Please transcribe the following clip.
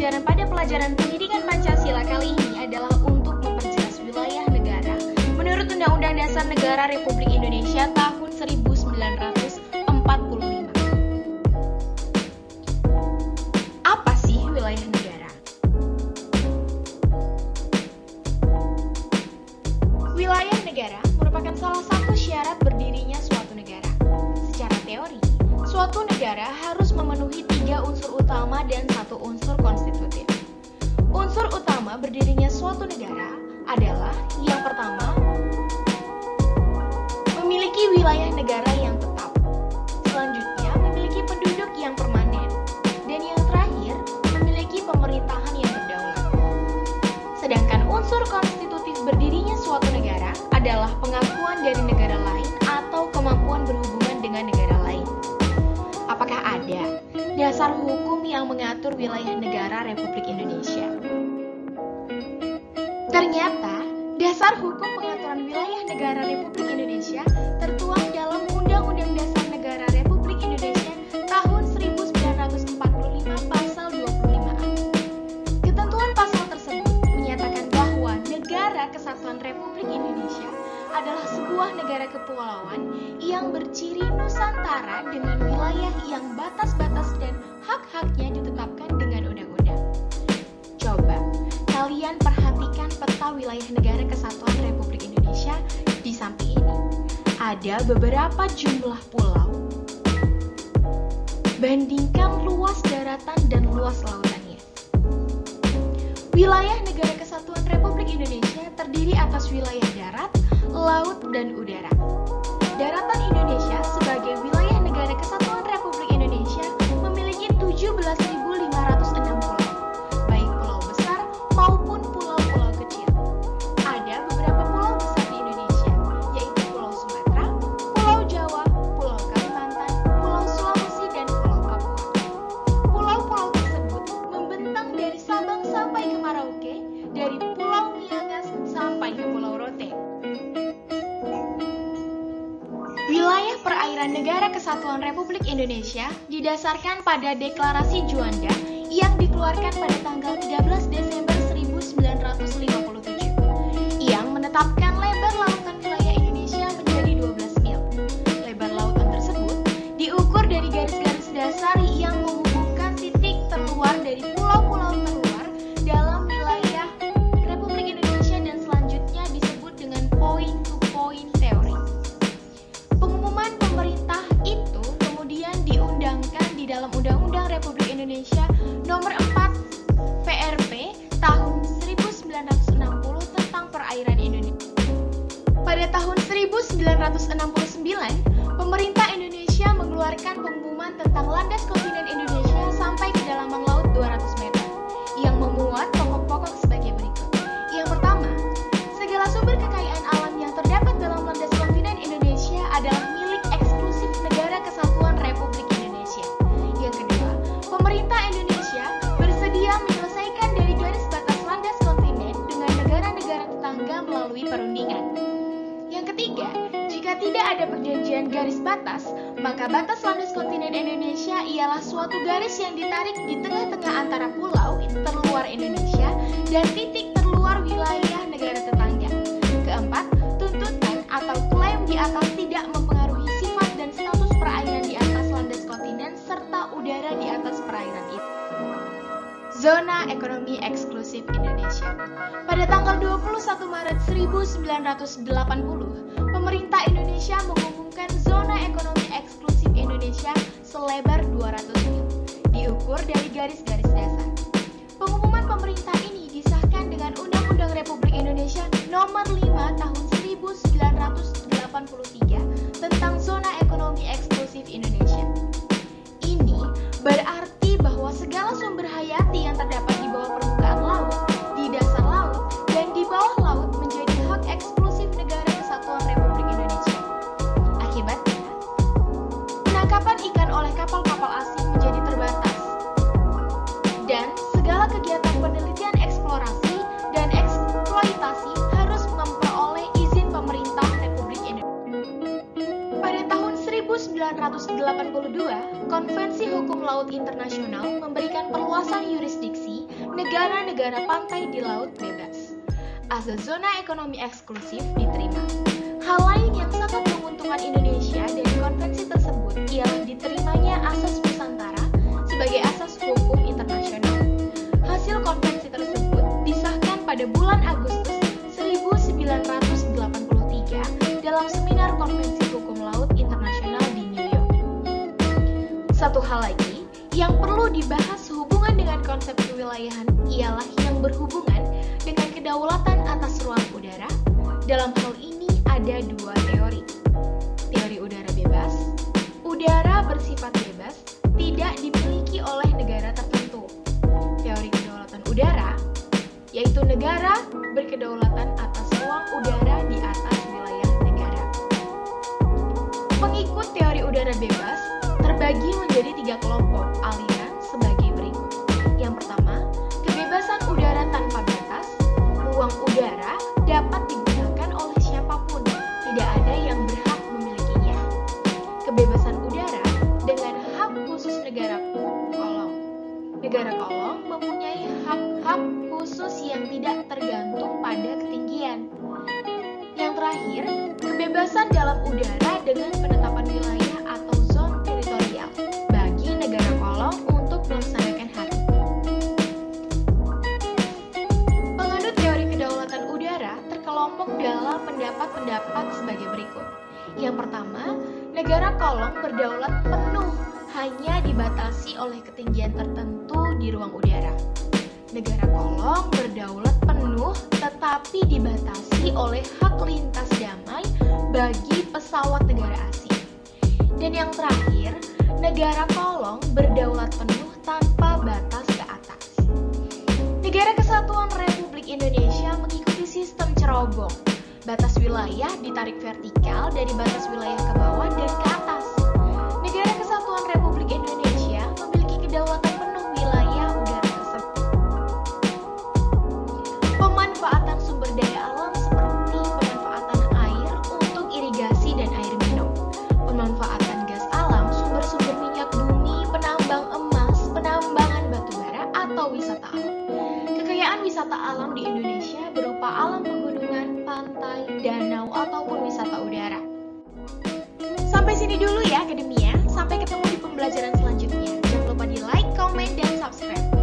pembelajaran pada pelajaran pendidikan Pancasila kali ini adalah untuk memperjelas wilayah negara. Menurut Undang-Undang Dasar Negara Republik Indonesia tahun 1945. Apa sih wilayah negara? Wilayah negara merupakan salah satu syarat berdirinya suatu negara. Secara teori, suatu negara harus memenuhi 3 unsur utama dan 1 unsur konstitutif. Unsur utama berdirinya suatu negara adalah yang pertama, memiliki wilayah negara yang tetap. Selanjutnya, memiliki penduduk yang permanen. Dan yang terakhir, memiliki pemerintahan yang berdaulat. Sedangkan unsur konstitutif berdirinya suatu negara adalah pengakuan dari negara lain atau kemampuan berhubungan dengan negara lain. Apakah ada dasar hukum yang mengatur wilayah negara Republik Indonesia? Ternyata, dasar hukum pengaturan wilayah negara Republik Indonesia tertuang dalam Undang-Undang Dasar Negara Republik Indonesia tahun 1945 pasal 25A. Ketentuan pasal tersebut menyatakan bahwa Negara Kesatuan Republik Indonesia adalah sebuah negara kepulauan yang berciri Nusantara dengan wilayah yang batas-batas dan hak-haknya ditetapkan dengan undang-undang. Coba kalian perhatikan peta wilayah negara Kesatuan Republik Indonesia di samping ini. Ada beberapa jumlah pulau. Bandingkan luas daratan dan luas lautannya. Wilayah negara Kesatuan Republik Indonesia terdiri atas wilayah darat, laut, dan udara. Daratan Indonesia sebagai wilayah negara Kesatuan Republik Indonesia memiliki 17.506 pulau, baik pulau besar maupun pulau-pulau kecil. Ada beberapa pulau besar di Indonesia, yaitu Pulau Sumatera, Pulau Jawa, Pulau Kalimantan, Pulau Sulawesi, dan Pulau Papua. Pulau-pulau tersebut membentang dari Sabang sampai ke Merauke, dari Pulau Miangas sampai ke Pulau Rote. Wilayah perairan negara Kesatuan Republik Indonesia didasarkan pada Deklarasi Juanda yang dikeluarkan pada tanggal 13 Desember 1957 yang menetapkan lebar lautan wilayah Indonesia menjadi 12 mil. Lebar lautan tersebut diukur dari garis-garis dasar yang menghubungkan titik terluar dari pulau-pulau terluar dalam wilayah Republik Indonesia dan selanjutnya disebut dengan point-to-point theory. Pengumuman pemerintah itu kemudian diundangkan di dalam Undang-Undang Republik Indonesia Nomor 4 PRP tahun 1960 tentang perairan Indonesia. Pada tahun 1969, pemerintah Indonesia mengeluarkan pengumuman tentang landas kontinen Indonesia sampai kedalaman laut 200 meter yang memuat pokok-pokok sebagai berikut. Yang pertama, segala sumber kekayaan alam yang terdapat dalam landas kontinen Indonesia adalah milik eksklusif Negara Kesatuan Republik Indonesia. Yang kedua, pemerintah Indonesia bersedia menyelesaikan dari garis batas landas kontinen dengan negara-negara tetangga melalui perundingan. Yang ketiga, jika tidak ada perjanjian garis batas, maka batas landas kontinen Indonesia ialah suatu garis yang ditarik di tengah-tengah antara pulau terluar Indonesia dan titik terluar wilayah negara tetangga. Keempat, tuntutan atau klaim di atas tidak mempengaruhi sifat dan status perairan di atas landas kontinen serta udara di atas perairan itu. Zona Ekonomi Eksklusif Indonesia. Pada tanggal 21 Maret 1980, pemerintah Indonesia mengumumkan Zona Ekonomi Eksklusif Indonesia selebar 200 mil, diukur dari garis-garis dasar. Pengumuman pemerintah ini disahkan dengan Undang-Undang Republik Indonesia Nomor 5 Tahun 1983 tentang Zona Ekonomi Eksklusif Indonesia. Ini berarti bahwa segala sumber hayati yang terdapat di bawah permukaan laut, di dasar laut, dan di bawah laut menjadi hak eksklusif Negara Kesatuan Republik Indonesia. Akibatnya, penangkapan ikan oleh kapal-kapal asing menjadi terbatas, dan segala kegiatan penelitian eksplorasi dan eksploitasi harus memperoleh izin pemerintah Republik Indonesia. Pada tahun 1982, Konvensi Hukum Laut Internasional memberikan perluasan yurisdiksi negara-negara pantai di Laut Bebas. Asas zona ekonomi eksklusif diterima. Hal lain yang sangat menguntungkan Indonesia dari konvensi tersebut ialah diterimanya asas Nusantara sebagai asas hukum internasional. Hasil konvensi tersebut disahkan pada bulan Agustus 1983 dalam seminar konvensi hukum laut internasional di New York. Satu hal lagi yang perlu dibahas sehubungan dengan konsep kewilayahan ialah yang berhubungan dengan kedaulatan atas ruang udara. Dalam hal ini ada dua teori. Teori udara bebas. Udara bersifat bebas, tidak dimiliki oleh negara tertentu. Teori kedaulatan udara, yaitu negara berkedaulatan atas ruang udara di atas wilayah negara. Pengikut teori udara bebas terbagi menjadi 3 kelompok aliran sebagai berikut. Yang pertama, kebebasan udara tanpa batas. Ruang udara dapat digunakan oleh siapapun, tidak ada yang berhak memilikinya. Kebebasan udara dengan hak khusus negara kolong. Negara kolong mempunyai hak-hak khusus yang tidak tergantung pada ketinggian. Yang terakhir, kebebasan dalam udara dengan penetapan wilayah atau zona teritorial bagi negara kolong untuk melaksanakan hak. Penganut teori kedaulatan udara terkelompok dalam pendapat-pendapat sebagai berikut. Yang pertama, negara kolong berdaulat penuh hanya dibatasi oleh ketinggian tertentu di ruang udara. Negara kolong berdaulat penuh tetapi dibatasi oleh hak lintas damai bagi pesawat negara asing. Dan yang terakhir, negara kolong berdaulat penuh tanpa batas ke atas. Negara Kesatuan Republik Indonesia mengikuti sistem cerobong. Batas wilayah ditarik vertikal dari batas wilayah ke bawah dan ke atas. Negara Kesatuan Republik Indonesia memiliki kedaulatan penuh wilayah udara tersebut. Pemanfaatan sumber daya alam seperti pemanfaatan air untuk irigasi dan air minum, pemanfaatan gas alam, sumber-sumber minyak bumi, penambang emas, penambangan batu bara atau wisata alam. Kekayaan wisata alam di Indonesia berupa alam pegunungan, pantai, danau, ataupun wisata udara. Sampai sini dulu ya Akademia, sampai ketemu di pembelajaran selanjutnya. Jangan lupa di like, comment, dan subscribe.